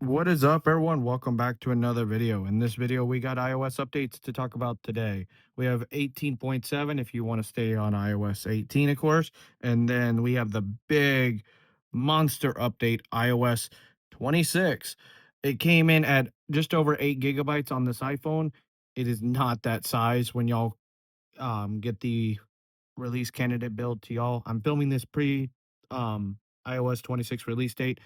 What is up, everyone? Welcome back to another video. In this video, we got iOS updates to talk about today. We have 18.7 if you want to stay on iOS 18, of course. And then we have the big monster update, iOS 26. It came in at just over 8 gigabytes on this iPhone. It is not that size when y'all get the release candidate build to y'all. I'm filming this pre iOS 26 release date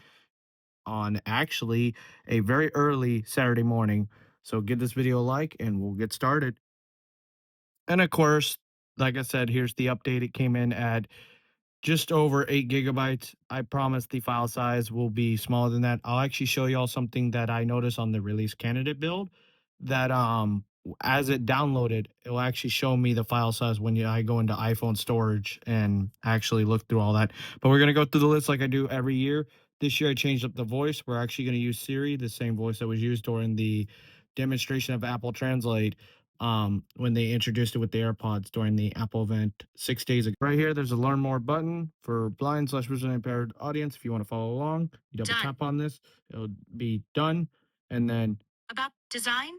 on actually a very early Saturday morning. So give this video a like and we'll get started. And of course, like I said, here's the update. It came in at just over 8 gigabytes. I promise the file size will be smaller than that. I'll actually show y'all something that I noticed on the release candidate build that as it downloaded, it will actually show me the file size when I go into iPhone storage and actually look through all that. But we're gonna go through the list like I do every year. This year I changed up the voice. We're actually gonna use Siri, the same voice that was used during the demonstration of Apple Translate when they introduced it with the AirPods during the Apple event 6 days ago. Right here, there's a learn more button for blind slash visually impaired audience. If you want to follow along, you double tap on this, it'll be done. And then about design,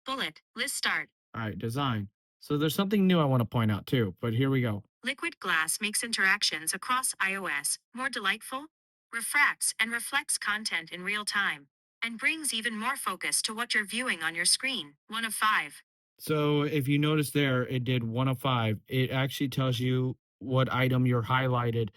bullet, list start. All right, design. So there's something new I want to point out too, but here we go. Liquid glass makes interactions across iOS more delightful, refracts and reflects content in real time, and brings even more focus to what you're viewing on your screen. 1 of 5. So if you notice there, it did 1 of 5. It actually tells you what item you're highlighted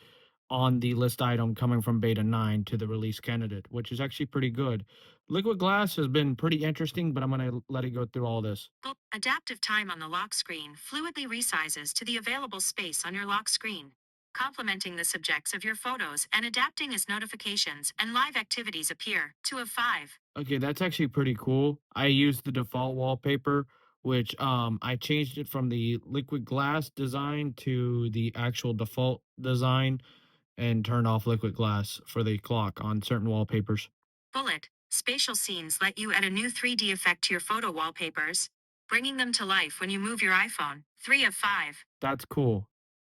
on the list item coming from beta 9 to the release candidate, which is actually pretty good. Liquid glass has been pretty interesting, but I'm going to let it go through all this. Well, adaptive time on the lock screen fluidly resizes to the available space on your lock screen, complementing the subjects of your photos and adapting as notifications and live activities appear. 2 of 5. Okay, that's actually pretty cool. I used the default wallpaper, which I changed it from the liquid glass design to the actual default design and turned off liquid glass for the clock on certain wallpapers. Bullet. Spatial scenes let you add a new 3D effect to your photo wallpapers, bringing them to life when you move your iPhone. 3 of 5. That's cool.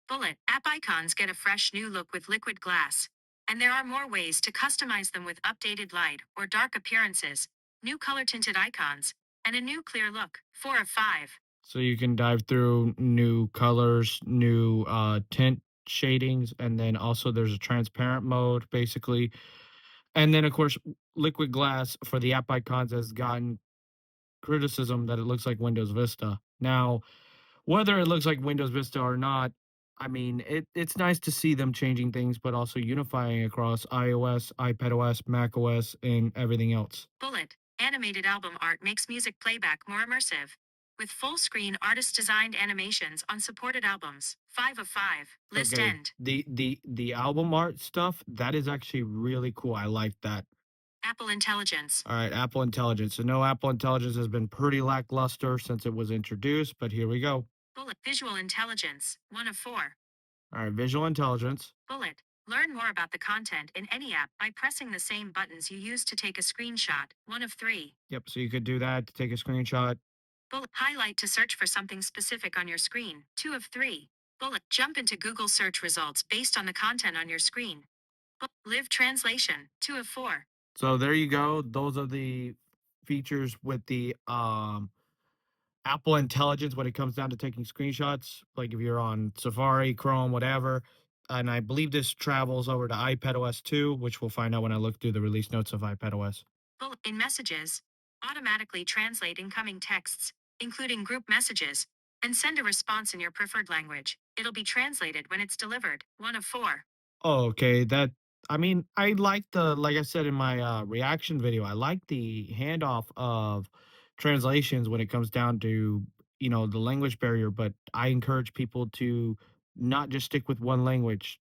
Bullet. App icons get a fresh new look with liquid glass. And there are more ways to customize them with updated light or dark appearances, new color tinted icons, and a new clear look. 4 of 5. So you can dive through new colors, new tint shadings, and then also there's a transparent mode, basically. And then, of course, liquid glass for the app icons has gotten criticism that it looks like Windows Vista. Now, whether it looks like Windows Vista or not, I mean, it's nice to see them changing things, but also unifying across iOS, iPadOS, macOS, and everything else. Bullet. Animated album art makes music playback more immersive. With full screen artist designed animations on supported albums. 5 of 5. List okay. End. The album art stuff, that is actually really cool. I like that. Apple Intelligence. All right, Apple Intelligence. So no, Apple Intelligence has been pretty lackluster since it was introduced, but here we go. Bullet. Visual Intelligence. 1 of 4. All right, Visual Intelligence. Bullet. Learn more about the content in any app by pressing the same buttons you use to take a screenshot. 1 of 3. Yep, so you could do that to take a screenshot. Bullet. Highlight to search for something specific on your screen. 2 of 3. Bullet. Jump into Google search results based on the content on your screen. Live translation. 2 of 4. So there you go. Those are the features with the Apple Intelligence when it comes down to taking screenshots. Like if you're on Safari, Chrome, whatever. And I believe this travels over to iPadOS too, which we'll find out when I look through the release notes of iPadOS. In messages, automatically translate incoming texts, including group messages, and send a response in your preferred language. It'll be translated when it's delivered. 1 of 4. Oh, okay. That I mean, I like like I said in my reaction video, I like the handoff of translations when it comes down to, the language barrier, but I encourage people to not just stick with one language,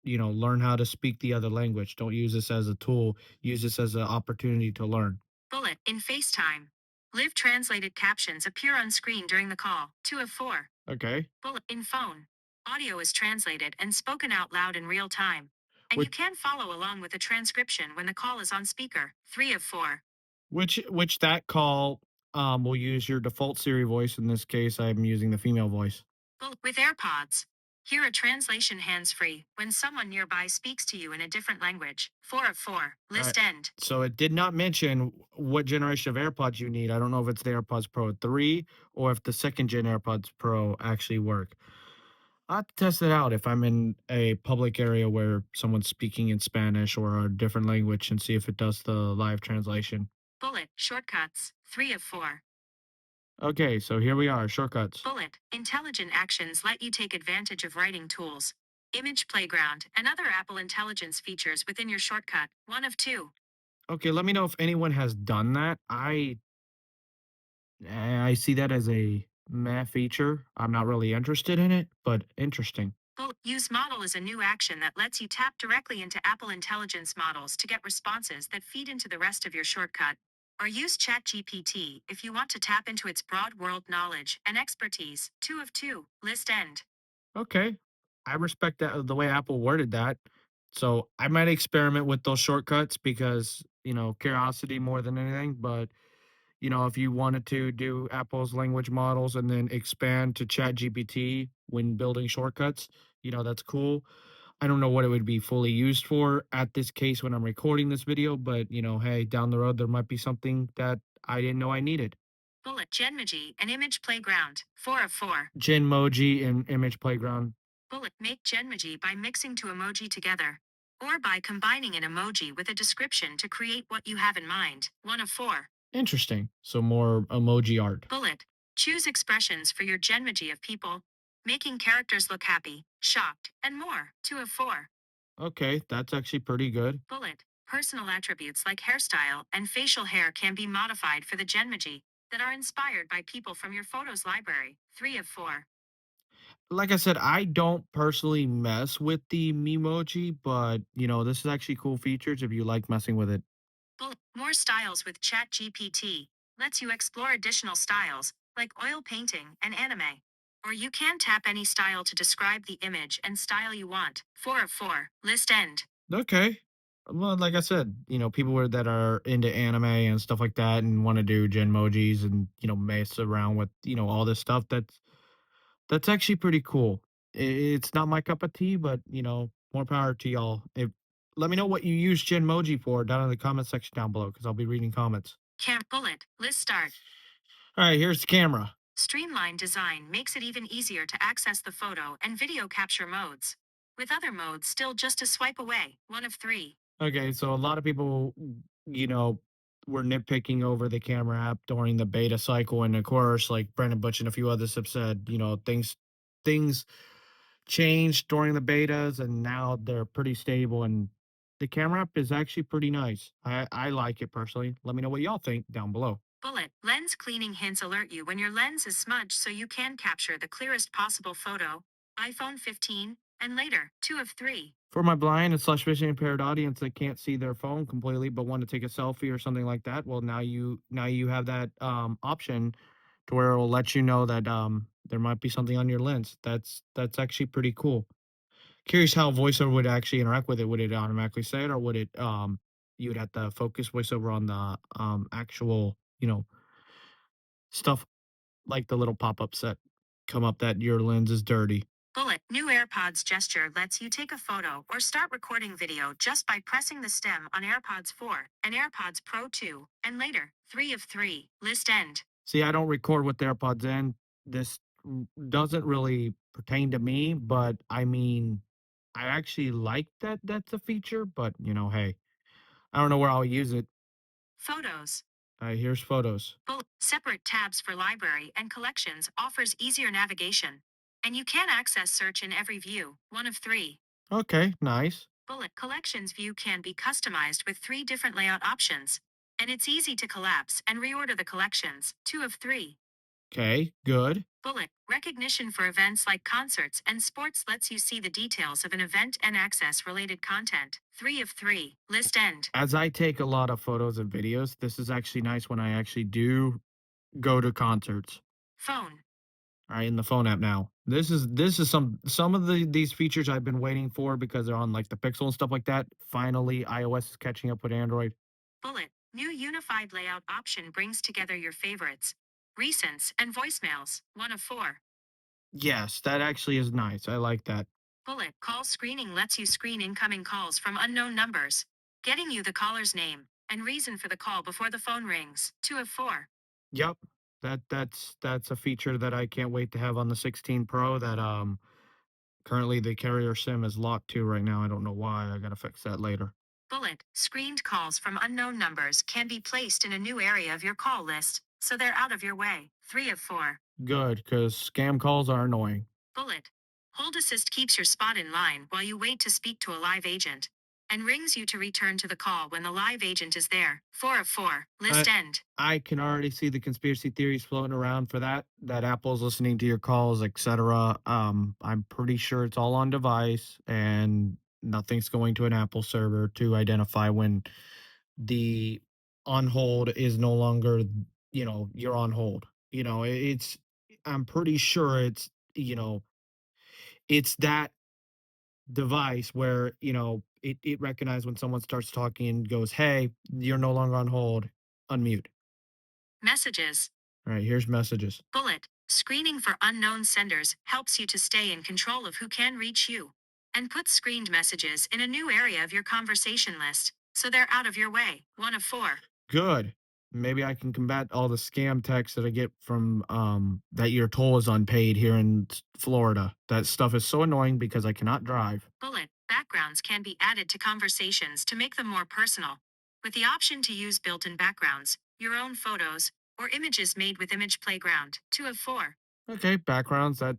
learn how to speak the other language. Don't use this as a tool, use this as an opportunity to learn. Bullet. In FaceTime, live translated captions appear on screen during the call. 2 of 4. Okay. Bullet. In phone, audio is translated and spoken out loud in real time. And you can follow along with a transcription when the call is on speaker. 3 of 4. Which that call will use your default Siri voice. In this case, I'm using the female voice. Bullet. With AirPods, Hear a translation hands-free when someone nearby speaks to you in a different language. 4 of 4. All right. List end. So it did not mention what generation of AirPods you need. I don't know if it's the AirPods Pro 3 or if the second gen AirPods Pro actually work. I'll have to test it out if I'm in a public area where someone's speaking in Spanish or a different language and see if it does the live translation. Bullet. Shortcuts. 3 of 4. Okay, so here we are, shortcuts. Bullet. Intelligent actions let you take advantage of writing tools, image playground, and other Apple Intelligence features within your shortcut. 1 of 2. Okay, let me know if anyone has done that. I see that as a meh feature. I'm not really interested in it, but interesting. Bullet. Use model is a new action that lets you tap directly into Apple Intelligence models to get responses that feed into the rest of your shortcut. Or use ChatGPT if you want to tap into its broad world knowledge and expertise. 2 of 2. List end. Okay. I respect that the way Apple worded that. So I might experiment with those shortcuts because, curiosity more than anything. But, if you wanted to do Apple's language models and then expand to Chat GPT when building shortcuts, that's cool. I don't know what it would be fully used for at this case when I'm recording this video, but, hey, down the road, there might be something that I didn't know I needed. Bullet. Genmoji and image playground. 4 of 4. Genmoji and Image Playground. Bullet. Make Genmoji by mixing two emoji together. Or by combining an emoji with a description to create what you have in mind. 1 of 4. Interesting. So more emoji art. Bullet. Choose expressions for your Genmoji of people, making characters look happy, shocked, and more. 2 of 4. Okay, that's actually pretty good. Bullet. Personal attributes like hairstyle and facial hair can be modified for the Genmoji that are inspired by people from your photos library. 3 of 4. Like I said, I don't personally mess with the Memoji, but this is actually cool features if you like messing with it. Bullet. More styles with ChatGPT lets you explore additional styles like oil painting and anime. Or you can tap any style to describe the image and style you want. 4 of 4. List end. Okay. Well, like I said, that are into anime and stuff like that and want to do Genmojis and, mess around with, all this stuff. That's actually pretty cool. It's not my cup of tea, but, more power to y'all. Let me know what you use Genmoji for down in the comment section down below because I'll be reading comments. Bullet. List start. All right, here's the camera. Streamlined design makes it even easier to access the photo and video capture modes. With other modes still just a swipe away. 1 of 3. Okay, so a lot of people, you know, were nitpicking over the camera app during the beta cycle, and of course, like Brandon Butch and a few others have said, things changed during the betas, and now they're pretty stable. And the camera app is actually pretty nice. I like it personally. Let me know what y'all think down below. Bullet. Lens cleaning hints alert you when your lens is smudged so you can capture the clearest possible photo. iPhone 15, and later. 2 of 3. For my blind and slash vision impaired audience that can't see their phone completely but want to take a selfie or something like that, well, now you have that option to where it'll let you know that there might be something on your lens. That's actually pretty cool. Curious how voiceover would actually interact with it. Would it automatically say it, or would it you would have to focus voiceover on the actual stuff like the little pop-ups that come up that your lens is dirty. Bullet. New AirPods gesture lets you take a photo or start recording video just by pressing the stem on AirPods 4 and AirPods Pro 2, and later. 3 of 3. List end. See, I don't record with the AirPods in. This doesn't really pertain to me, but I mean, I actually like that that's a feature, but hey, I don't know where I'll use it. Photos. Here's photos. Bullet. Separate tabs for library and collections offers easier navigation. And you can access search in every view. 1 of 3. Okay, nice. Bullet. Collections view can be customized with 3 different layout options. And it's easy to collapse and reorder the collections. 2 of 3. Okay, good. Bullet. Recognition for events like concerts and sports lets you see the details of an event and access related content. 3 of 3. List end. As I take a lot of photos and videos, this is actually nice when I actually do go to concerts. Phone. All right, in the phone app now. This is some of these features I've been waiting for because they're on like the Pixel and stuff like that. Finally, iOS is catching up with Android. Bullet. New unified layout option brings together your favorites, recents, and voicemails. 1 of 4. Yes, that actually is nice. I like that. Bullet call screening lets you screen incoming calls from unknown numbers, getting you the caller's name and reason for the call before the phone rings. 2 of 4. Yep. That's a feature that I can't wait to have on the 16 Pro that currently the carrier SIM is locked to right now. I don't know why. I gotta fix that later. Bullet screened calls from unknown numbers can be placed in a new area of your call list, so they're out of your way. 3 of 4. Good, because scam calls are annoying. Bullet. Hold assist keeps your spot in line while you wait to speak to a live agent and rings you to return to the call when the live agent is there. 4 of 4. I List end. I can already see the conspiracy theories floating around for that Apple's listening to your calls, etc. I'm pretty sure it's all on device and nothing's going to an Apple server to identify when the on hold is no longer, you're on hold. It's I'm pretty sure it's that device where, it recognizes when someone starts talking and goes, "Hey, you're no longer on hold. Unmute." Messages. All right, here's messages. Bullet. Screening for unknown senders helps you to stay in control of who can reach you and put screened messages in a new area of your conversation list, so they're out of your way. 1 of 4. Good. Maybe I can combat all the scam texts that I get from that your toll is unpaid here in Florida. That stuff is so annoying because I cannot drive. Bullet. Backgrounds can be added to conversations to make them more personal, with the option to use built in backgrounds, your own photos, or images made with Image Playground. 2 of 4. Okay, backgrounds that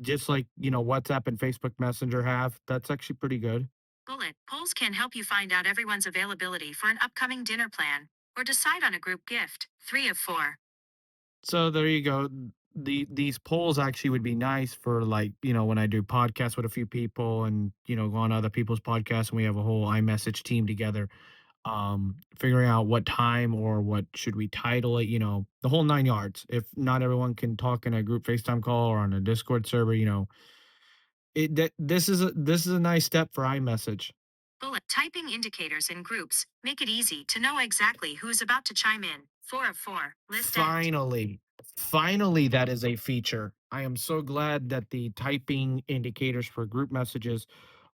just like, WhatsApp and Facebook Messenger have. That's actually pretty good. Bullet. Polls can help you find out everyone's availability for an upcoming dinner plan or decide on a group gift. 3 of 4. So there you go. These polls actually would be nice for, like, when I do podcasts with a few people and, go on other people's podcasts and we have a whole iMessage team together. Figuring out what time or what should we title it, the whole 9 yards. If not everyone can talk in a group FaceTime call or on a Discord server, this is a nice step for iMessage. Bullet. Typing indicators in groups make it easy to know exactly who is about to chime in. 4 of 4. List end. Finally, finally, that is a feature. I am so glad that the typing indicators for group messages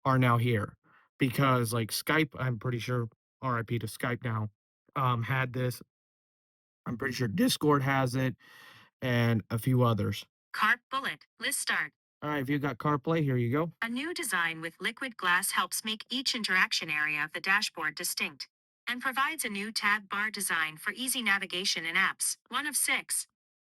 are now here because, like, Skype, I'm pretty sure, RIP to Skype now, had this. I'm pretty sure Discord has it and a few others. Cart bullet. List start. All right, if you got CarPlay, here you go. A new design with liquid glass helps make each interaction area of the dashboard distinct and provides a new tab bar design for easy navigation in apps. 1 of 6.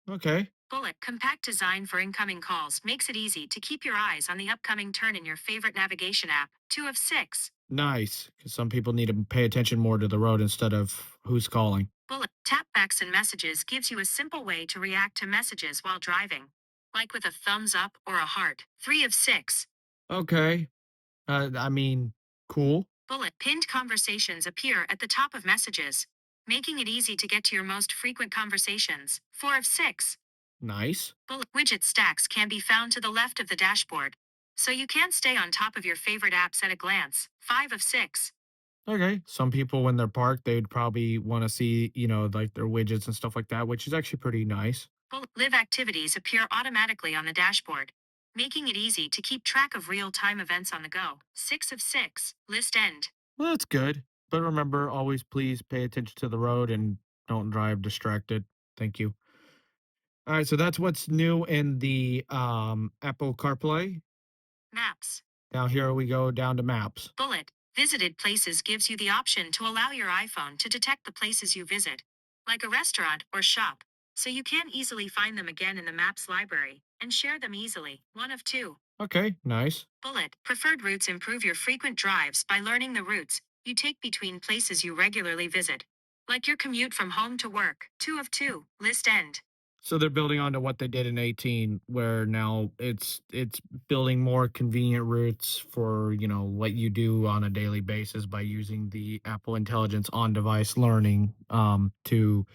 Okay, Bullet. Compact design for incoming calls makes it easy to keep your eyes on the upcoming turn in your favorite navigation app. 2 of 6. nice. Because some people need to pay attention more to the road instead of who's calling. Bullet. Tapbacks and messages gives you a simple way to react to messages while driving, like with a thumbs up or a heart. 3 of 6. Okay, I mean, cool, Bullet. Pinned conversations appear at the top of messages, making it easy to get to your most frequent conversations. 4 of 6. nice. Bullet. Widget stacks can be found to the left of the dashboard, so you can stay on top of your favorite apps at a glance. 5 of 6. Okay, some people when they're parked, they'd probably want to see, like their widgets and stuff like that, which is actually pretty nice. Bullet. Live activities appear automatically on the dashboard, making it easy to keep track of real time events on the go. 6 of 6. List end. Well, that's good. But remember, always please pay attention to the road and don't drive distracted. Thank you. All right, so that's what's new in the Apple CarPlay. Maps. Now here we go down to maps. Bullet. Visited places gives you the option to allow your iPhone to detect the places you visit, like a restaurant or shop, so you can easily find them again in the Maps library and share them easily. 1 of 2. Okay, nice. Bullet. Preferred routes improve your frequent drives by learning the routes you take between places you regularly visit, like your commute from home to work. 2 of 2. List end. So they're building on to what they did in 18, where now it's building more convenient routes for, what you do on a daily basis by using the Apple Intelligence on-device learning to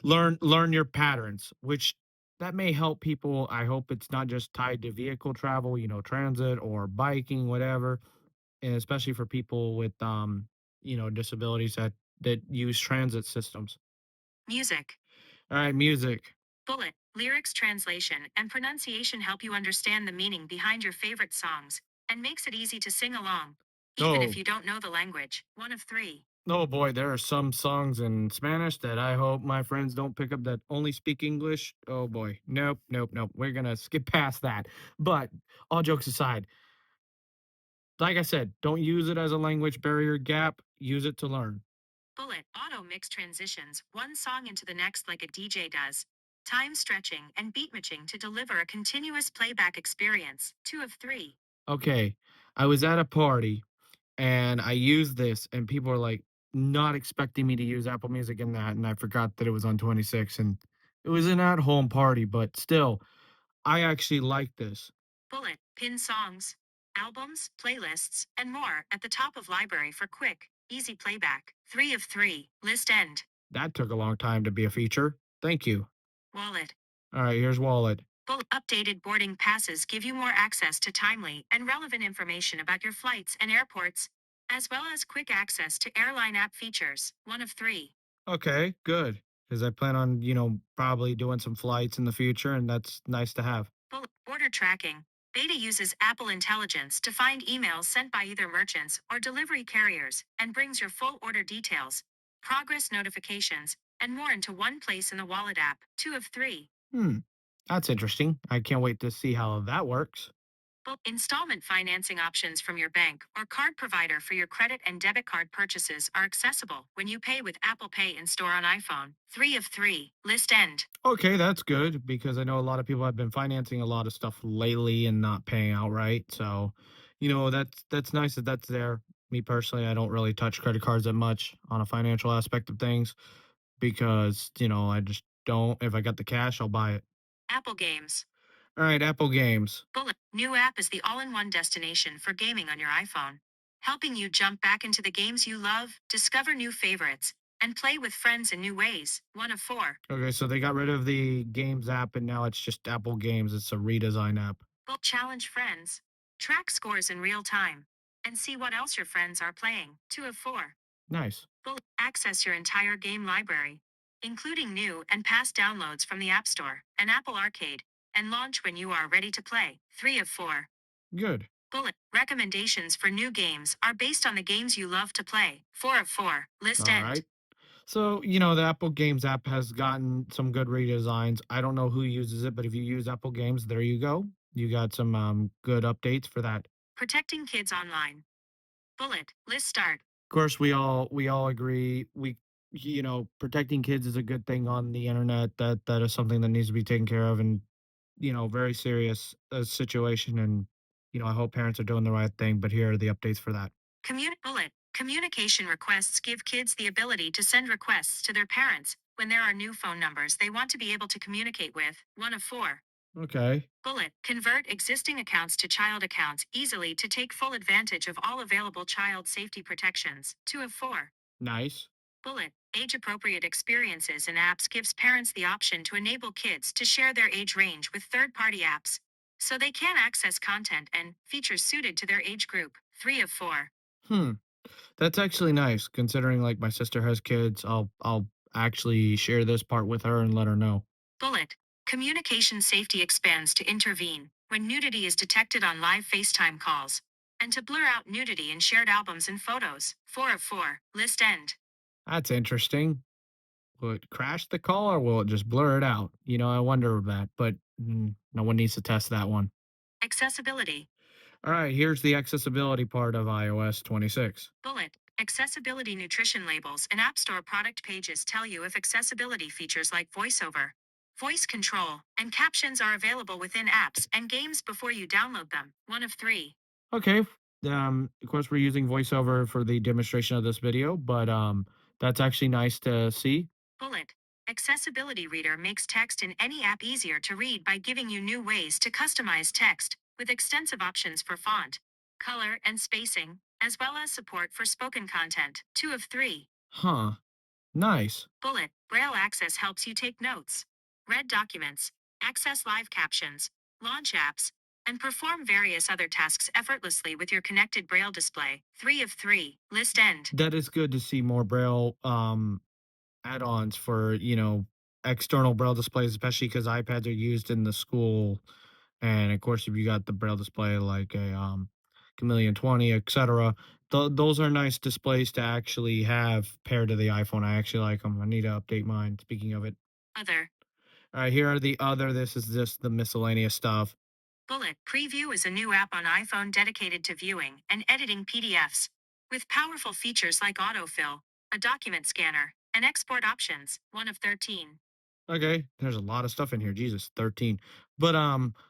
learn your patterns, which that may help people. I hope it's not just tied to vehicle travel, transit or biking, whatever, and especially for people with disabilities that use transit systems. Music. All right, music. Bullet. Lyrics translation and pronunciation help you understand the meaning behind your favorite songs and makes it easy to sing along, even if Oh, you don't know the language. One of three. oh boy, there are some songs in Spanish that I hope my friends don't pick up that only speak English. Oh boy. Nope, nope, nope. We're gonna skip past that. But all jokes aside, like I said, don't use it as a language barrier gap. Use it to learn. Bullet auto mix transitions one song into the next like a DJ does. Time stretching and beat matching to deliver a continuous playback experience. Two of three. Okay. I was at a party and I used this, and people were like not expecting me to use Apple Music in that. And I forgot that it was on 26, and it was an at home party, but still, I actually like this. Bullet pin songs, albums, playlists, and more at the top of library for quick, easy playback. Three of three. List end. That took a long time to be a feature. Thank you. Wallet. All right, here's Wallet. Updated boarding passes give you more access to timely and relevant information about your flights and airports, as well as quick access to airline app features. One of three. Okay, good. Because I plan on, probably doing some flights in the future, and that's nice to have. Order tracking. Beta uses Apple Intelligence to find emails sent by either merchants or delivery carriers and brings your full order details, progress notifications, and more into one place in the Wallet app. Two of three. Hmm, that's interesting. I can't wait to see how that works. Installment financing options from your bank or card provider for your credit and debit card purchases are accessible when you pay with Apple Pay in store on iPhone. Three of three. List end. Okay, that's good because I know a lot of people have been financing a lot of stuff lately and not paying outright. So, that's nice that that's there. Me personally, I don't really touch credit cards that much on a financial aspect of things because, I just don't. If I got the cash, I'll buy it. Apple Games. All right, Apple Games. New app is the all-in-one destination for gaming on your iPhone, helping you jump back into the games you love, discover new favorites, and play with friends in new ways. One of four. Okay, so they got rid of the Games app and now it's just Apple Games. It's a redesign app. Challenge friends. Track scores in real time. And see what else your friends are playing. Two of four. Nice. Access your entire game library, including new and past downloads from the App Store and Apple Arcade, and launch when you are ready to play. Three of four. Good. Recommendations for new games are based on the games you love to play. Four of four. List All end. right. So, the Apple Games app has gotten some good redesigns. I don't know who uses it, but if you use Apple Games, there you go. You got some good updates for that. Protecting kids online. List start. Of course, we all agree protecting kids is a good thing on the internet. That is something that needs to be taken care of, and very serious situation, and I hope parents are doing the right thing, but here are the updates for that. Communication requests give kids the ability to send requests to their parents when there are new phone numbers they want to be able to communicate with. One of four. Okay. Convert existing accounts to child accounts easily to take full advantage of all available child safety protections. Two of four. Nice. Age appropriate experiences and apps gives parents the option to enable kids to share their age range with third party apps so they can access content and features suited to their age group. Three of four. Hmm. That's actually nice considering like my sister has kids. I'll actually share this part with her and let her know. Bullet. Communication safety expands to intervene when nudity is detected on live FaceTime calls and to blur out nudity in shared albums and photos. Four of four. List end. That's interesting. Will it crash the call or will it just blur it out? I wonder that, but no one needs to test that one. Accessibility. All right, here's the accessibility part of iOS 26. Accessibility nutrition labels and App Store product pages tell you if accessibility features like voiceover, voice control, and captions are available within apps and games before you download them. One of three. Okay. Of course, we're using voiceover for the demonstration of this video, but that's actually nice to see. Bullet. Accessibility Reader makes text in any app easier to read by giving you new ways to customize text, with extensive options for font, color, and spacing, as well as support for spoken content. Two of three. Huh. Nice. Braille access helps you take notes, read documents, access live captions, launch apps, and perform various other tasks effortlessly with your connected Braille display. Three of three. List end. That is good to see more Braille add-ons for, external braille displays, especially because iPads are used in the school. And of course, if you got the braille display like a Chameleon 20, etc., those are nice displays to actually have paired to the iPhone. I actually like them. I need to update mine. Speaking of it, Other. all right, here are the other. This is just the miscellaneous stuff. Bullet Preview is a new app on iPhone dedicated to viewing and editing PDFs. With powerful features like autofill, a document scanner, and export options, one of 13. Okay, there's a lot of stuff in here. Jesus, 13. But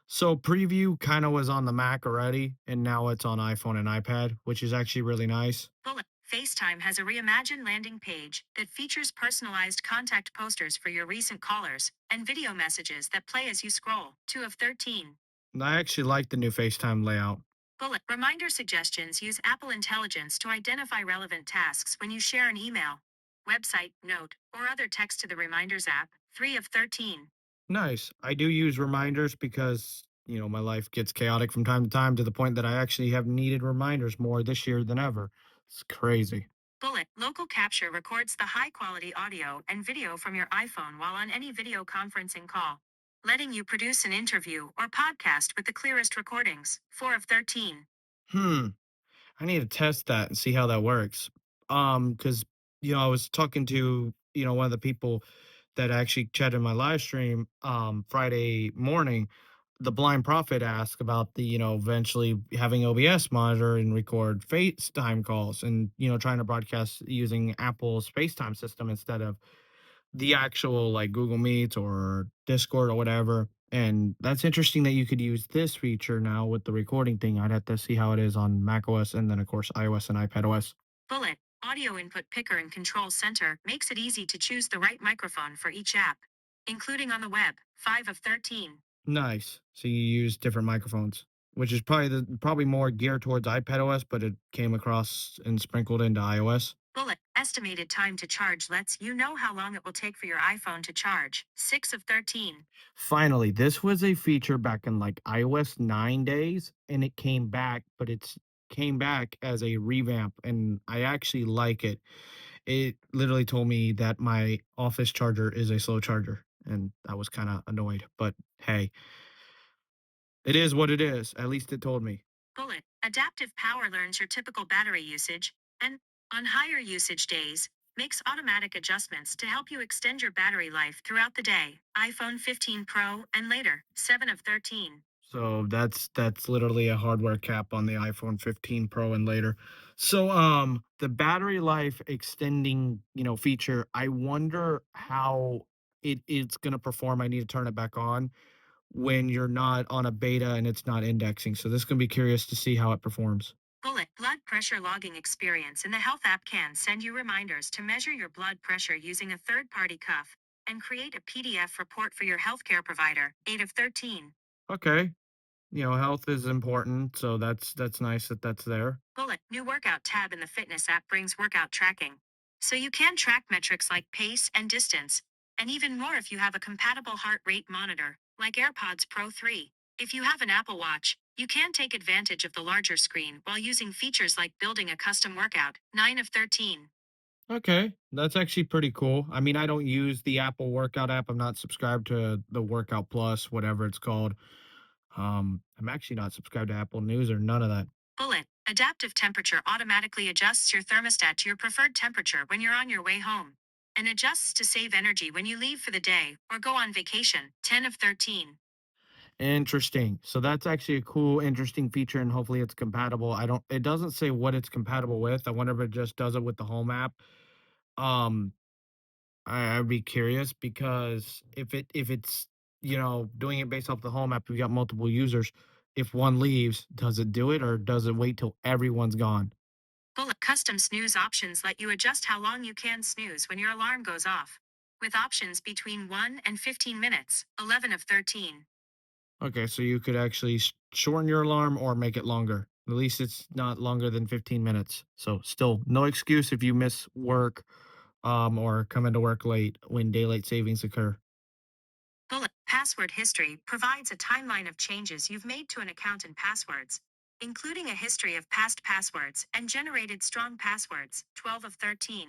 so preview kind of was on the Mac already, and now it's on iPhone and iPad, which is actually really nice. Bullet FaceTime has a reimagined landing page that features personalized contact posters for your recent callers and video messages that play as you scroll, 2 of 13. I actually like the new FaceTime layout. Bullet Reminder suggestions use Apple Intelligence to identify relevant tasks when you share an email, website, note, or other text to the Reminders app, 3 of 13. Nice. I do use reminders because, my life gets chaotic from time to time to the point that I actually have needed reminders more this year than ever. It's crazy. Bullet Local Capture records the high quality audio and video from your iPhone while on any video conferencing call, letting you produce an interview or podcast with the clearest recordings, 4 of 13. Hmm. I need to test that and see how that works. Because I was talking to one of the people that actually chatted in my live stream Friday morning. The blind prophet asked about the eventually having OBS monitor and record FaceTime calls, and trying to broadcast using Apple's FaceTime system instead of the actual like Google Meets or Discord or whatever. And that's interesting that you could use this feature now with the recording thing. I'd have to see how it is on macOS and then of course iOS and iPadOS. Bullet Audio Input Picker and Control Center makes it easy to choose the right microphone for each app, including on the web, 5 of 13. Nice. So you use different microphones, which is probably more geared towards iPadOS, but it came across and sprinkled into iOS. Bullet Estimated time to charge lets you know how long it will take for your iPhone to charge, 6 of 13. Finally, this was a feature back in like iOS 9 days, and it came back, but it's came back as a revamp, and I actually like it. It literally told me that my office charger is a slow charger, and I was kind of annoyed, but hey, it is what it is. At least it told me. Bullet Adaptive Power learns your typical battery usage and, on higher usage days, makes automatic adjustments to help you extend your battery life throughout the day. iPhone 15 Pro and later, 7 of 13. So that's literally a hardware cap on the iPhone 15 Pro and later. So the battery life extending, feature, I wonder how it's going to perform. I need to turn it back on when you're not on a beta and it's not indexing. So this is going to be curious to see how it performs. Bullet Blood Pressure Logging Experience in the Health app can send you reminders to measure your blood pressure using a third party cuff and create a PDF report for your healthcare provider, 8 of 13. Okay. Health is important, so that's nice that that's there. Bullet New Workout tab in the Fitness app brings workout tracking. So you can track metrics like pace and distance, and even more if you have a compatible heart rate monitor, like AirPods Pro 3. If you have an Apple Watch, you can take advantage of the larger screen while using features like building a custom workout, 9 of 13. Okay, that's actually pretty cool. I mean, I don't use the Apple Workout app. I'm not subscribed to the Workout Plus, whatever it's called. I'm actually not subscribed to Apple News or none of that. Bullet Adaptive Temperature automatically adjusts your thermostat to your preferred temperature when you're on your way home, and adjusts to save energy when you leave for the day or go on vacation, 10 of 13. Interesting. So that's actually a cool, interesting feature, and hopefully it's compatible. It doesn't say what it's compatible with. I wonder if it just does it with the Home app. Um, I'd be curious because if it's doing it based off the Home app, we got multiple users. If one leaves, does it do it or does it wait till everyone's gone? Bullet Custom snooze options let you adjust how long you can snooze when your alarm goes off, with options between 1 and 15 minutes, 11 of 13. Okay, so you could actually shorten your alarm or make it longer. At least it's not longer than 15 minutes. So still no excuse if you miss work or come into work late when daylight savings occur. Bullet Password History provides a timeline of changes you've made to an account and passwords, including a history of past passwords and generated strong passwords, 12 of 13.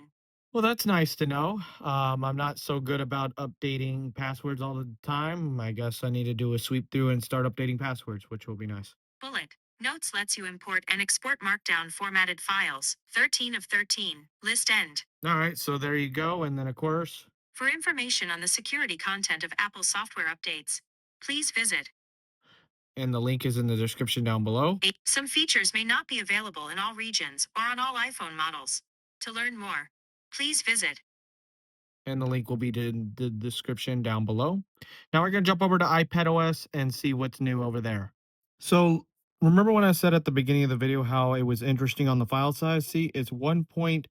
Well, that's nice to know. I'm not so good about updating passwords all the time. I guess I need to do a sweep through and start updating passwords, which will be nice. Bullet. Notes lets you import and export Markdown formatted files. 13 of 13. List end. All right, so there you go. And then, of course, For information on the security content of Apple software updates, please visit and the link is in the description down below. 8. Some features may not be available in all regions or on all iPhone models. To learn more, please visit. And the link will be in the description down below. Now we're going to jump over to iPadOS and see what's new over there. So remember when I said at the beginning of the video how it was interesting on the file size? See, it's 1.08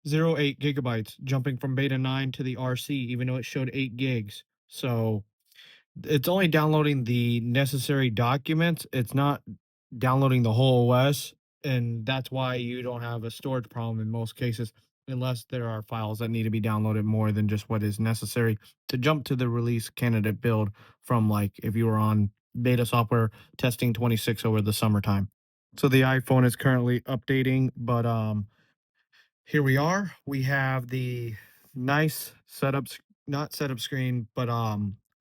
gigabytes, jumping from beta 9 to the RC, even though it showed 8 gigs. So it's only downloading the necessary documents. It's not downloading the whole OS, and that's why you don't have a storage problem in most cases, unless there are files that need to be downloaded more than just what is necessary to jump to the release candidate build from, like, if you were on beta software testing 26 over the summertime. So the iPhone is currently updating, but here we are. We have the nice setup, not setup screen, but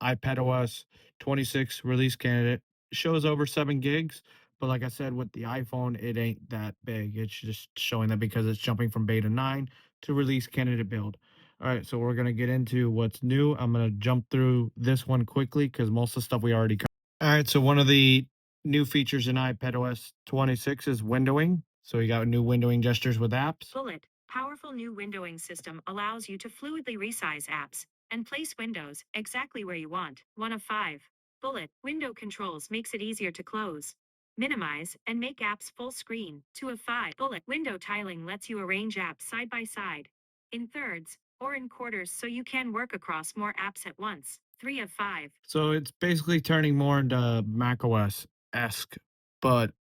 iPadOS 26 release candidate. Shows over 7 gigs, but like I said, with the iPhone, it ain't that big. It's just showing that because it's jumping from beta 9 to release candidate build. All right, so we're gonna get into what's new. I'm gonna jump through this one quickly because most of the stuff we already covered. All right, so one of the new features in iPadOS 26 is windowing. So you got new windowing gestures with apps. Bullet. Powerful new windowing system allows you to fluidly resize apps and place windows exactly where you want. 1 of 5. Bullet. Window controls makes it easier to close, minimize, and make apps full screen. 2 of 5. Bullet. Window tiling lets you arrange apps side by side, in thirds, or in quarters so you can work across more apps at once. 3 of 5. So it's basically turning more into macOS esque, but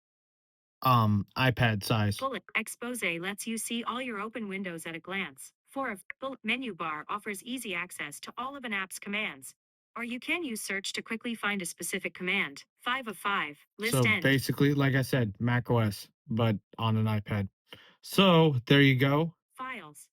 iPad size. Bullet Expose lets you see all your open windows at a glance. 4 of Bullet Menu bar offers easy access to all of an app's commands. Or you can use search to quickly find a specific command. 5 of 5. List So end. basically, like I said, macOS, but on an iPad. So there you go. Files.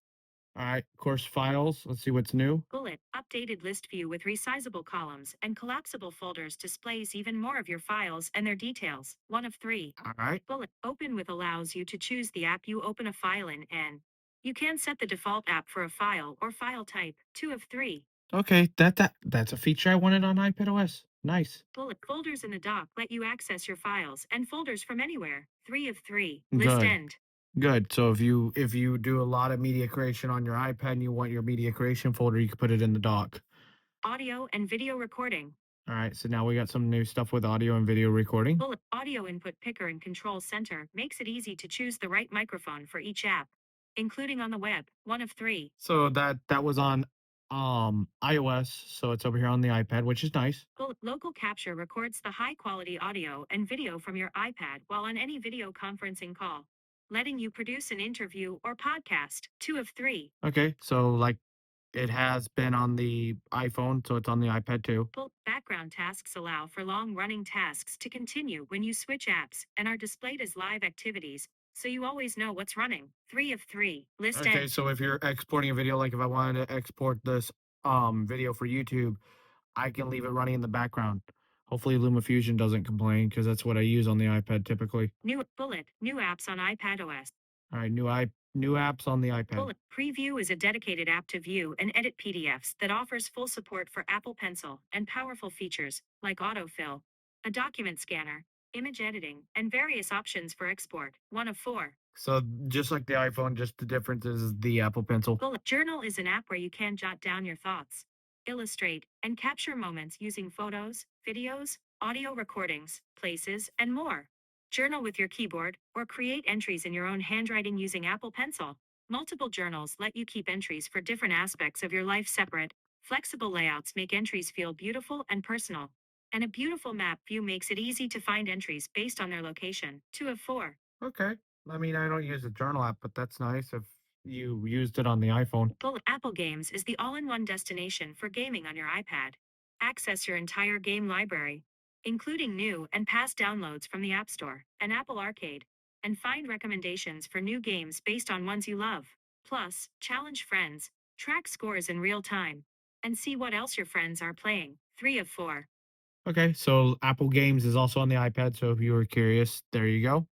All right, course files. Let's see what's new. Bullet updated list view with resizable columns and collapsible folders displays even more of your files and their details. 1 of 3. All right. Bullet open with allows you to choose the app you open a file in and you can set the default app for a file or file type. 2 of 3. Okay, that's a feature I wanted on iPadOS. Nice. Bullet folders in the dock let you access your files and folders from anywhere. 3 of 3. List Good. end. Good. So if you do a lot of media creation on your iPad and you want your media creation folder, you can put it in the dock. Audio and video recording. All right. So now we got some new stuff with audio and video recording. Bullet audio input picker and control center makes it easy to choose the right microphone for each app, including on the web. 1 of 3. So that was on iOS, so it's over here on the iPad, which is nice. Bullet local capture records the high quality audio and video from your iPad while on any video conferencing call, letting you produce an interview or podcast. 2 of 3. Okay. So like it has been on the iPhone, so it's on the iPad too. Background tasks allow for long-running tasks to continue when you switch apps and are displayed as live activities, so you always know what's running. 3 of 3. List Okay, end. so if you're exporting a video, like if I wanted to export this video for YouTube, I can leave it running in the background. Hopefully LumaFusion doesn't complain because that's what I use on the iPad typically. New apps on iPadOS. All right, new apps on the iPad. Bullet Preview is a dedicated app to view and edit PDFs that offers full support for Apple Pencil and powerful features like autofill, a document scanner, image editing, and various options for export. 1 of 4. So just like the iPhone, just the difference is the Apple Pencil. Bullet Journal is an app where you can jot down your thoughts, illustrate, and capture moments using photos, videos, audio recordings, places, and more. Journal with your keyboard, or create entries in your own handwriting using Apple Pencil. Multiple journals let you keep entries for different aspects of your life separate. Flexible layouts make entries feel beautiful and personal. And a beautiful map view makes it easy to find entries based on their location. 2 of 4. Okay. I mean, I don't use the journal app, but that's nice if you used it on the iPhone. Apple Games is the all-in-one destination for gaming on your iPad. Access your entire game library, including new and past downloads from the App Store and Apple Arcade, and find recommendations for new games based on ones you love. Plus, challenge friends, track scores in real time, and see what else your friends are playing. 3 of 4. Okay, so Apple Games is also on the iPad, so if you were curious, there you go.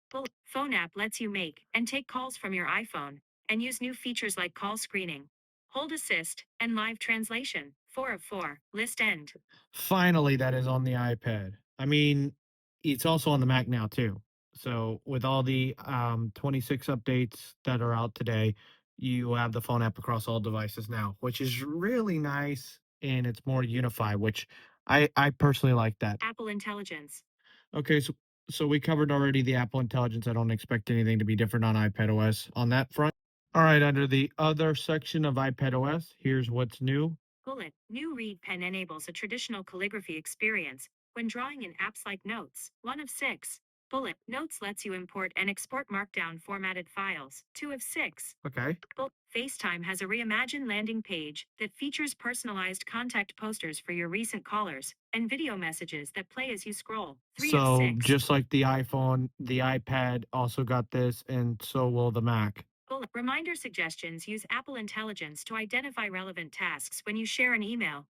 Phone app lets you make and take calls from your iPhone and use new features like call screening, hold assist, and live translation. 4 of 4. List end. Finally, that is on the iPad. I mean, it's also on the Mac now too. So with all the 26 updates that are out today, you have the phone app across all devices now, which is really nice and it's more unified, which I personally like that. Apple Intelligence. Okay, so we covered already the Apple Intelligence. I don't expect anything to be different on iPadOS on that front. All right, under the other section of iPadOS, here's what's new. Bullet. New Read Pen enables a traditional calligraphy experience when drawing in apps like Notes. 1 of 6. Bullet. Notes lets you import and export Markdown formatted files. 2 of 6. Okay. FaceTime has a reimagined landing page that features personalized contact posters for your recent callers and video messages that play as you scroll. 3 of So 6. just like the iPhone, the iPad also got this, and so will the Mac. Reminder suggestions use Apple Intelligence to identify relevant tasks when you share an email,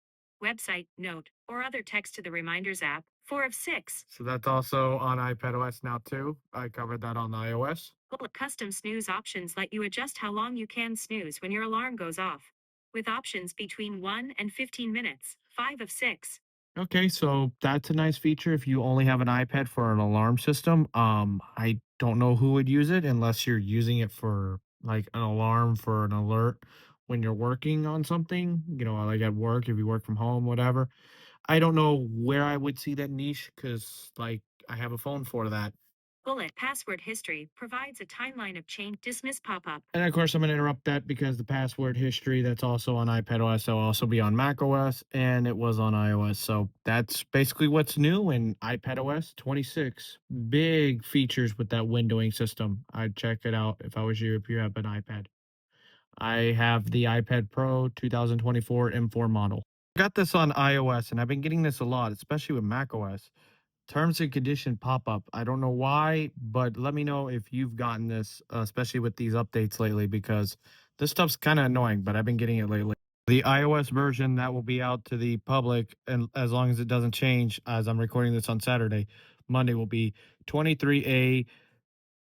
website, note, or other text to the Reminders app. 4 of 6. So that's also on iPadOS now too. I covered that on iOS. Custom snooze options let you adjust how long you can snooze when your alarm goes off, with options between 1 and 15 minutes. 5 of 6. Okay, so that's a nice feature if you only have an iPad for an alarm system. I don't know who would use it unless you're using it for like an alarm for an alert when you're working on something, like at work, if you work from home, whatever. I don't know where I would see that niche because like I have a phone for that. Password history provides a timeline of change dismiss pop up. And of course, I'm going to interrupt that because the password history that's also on iPadOS will also be on macOS and it was on iOS. So that's basically what's new in iPadOS 26. Big features with that windowing system. I'd check it out if I was you, if you have an iPad. I have the iPad Pro 2024 M4 model. Got this on iOS and I've been getting this a lot, especially with macOS. Terms and condition pop up. I don't know why, but let me know if you've gotten this, especially with these updates lately, because this stuff's kind of annoying, but I've been getting it lately. The iOS version that will be out to the public, and as long as it doesn't change, as I'm recording this on Saturday, Monday will be 23A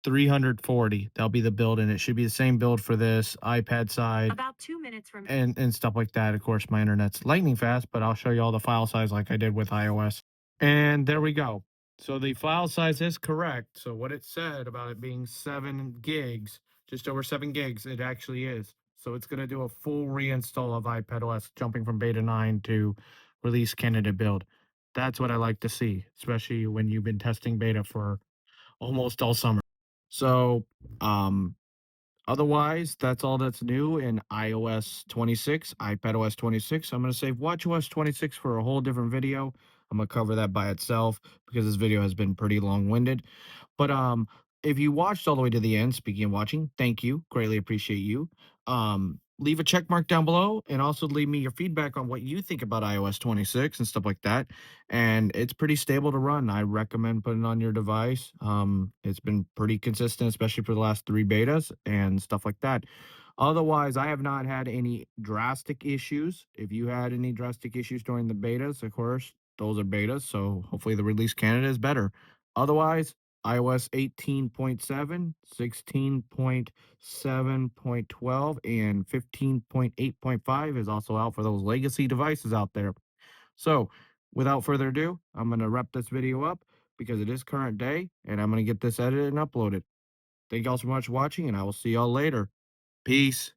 340. That'll be the build, and it should be the same build for this iPad side About 2 minutes from. and stuff like that. Of course, my internet's lightning fast, but I'll show you all the file size like I did with iOS. And there we go. So the file size is correct. So what it said about it being 7 gigs, just over 7 gigs, it actually is. So it's going to do a full reinstall of iPadOS, jumping from beta 9 to release candidate build. That's what I like to see, especially when you've been testing beta for almost all summer. So, otherwise, that's all that's new in iOS 26, iPadOS 26. I'm going to save watchOS 26 for a whole different video. I'm going to cover that by itself because this video has been pretty long-winded. But if you watched all the way to the end, speaking of watching, thank you. Greatly appreciate you. Leave a check mark down below and also leave me your feedback on what you think about iOS 26 and stuff like that. And it's pretty stable to run. I recommend putting it on your device. It's been pretty consistent, especially for the last 3 betas and stuff like that. Otherwise, I have not had any drastic issues. If you had any drastic issues during the betas, of course, those are betas. So hopefully the release candidate is better. Otherwise, iOS 18.7, 16.7.12, and 15.8.5 is also out for those legacy devices out there. So, without further ado, I'm going to wrap this video up because it is current day and I'm going to get this edited and uploaded. Thank y'all so much for watching, and I will see y'all later. Peace.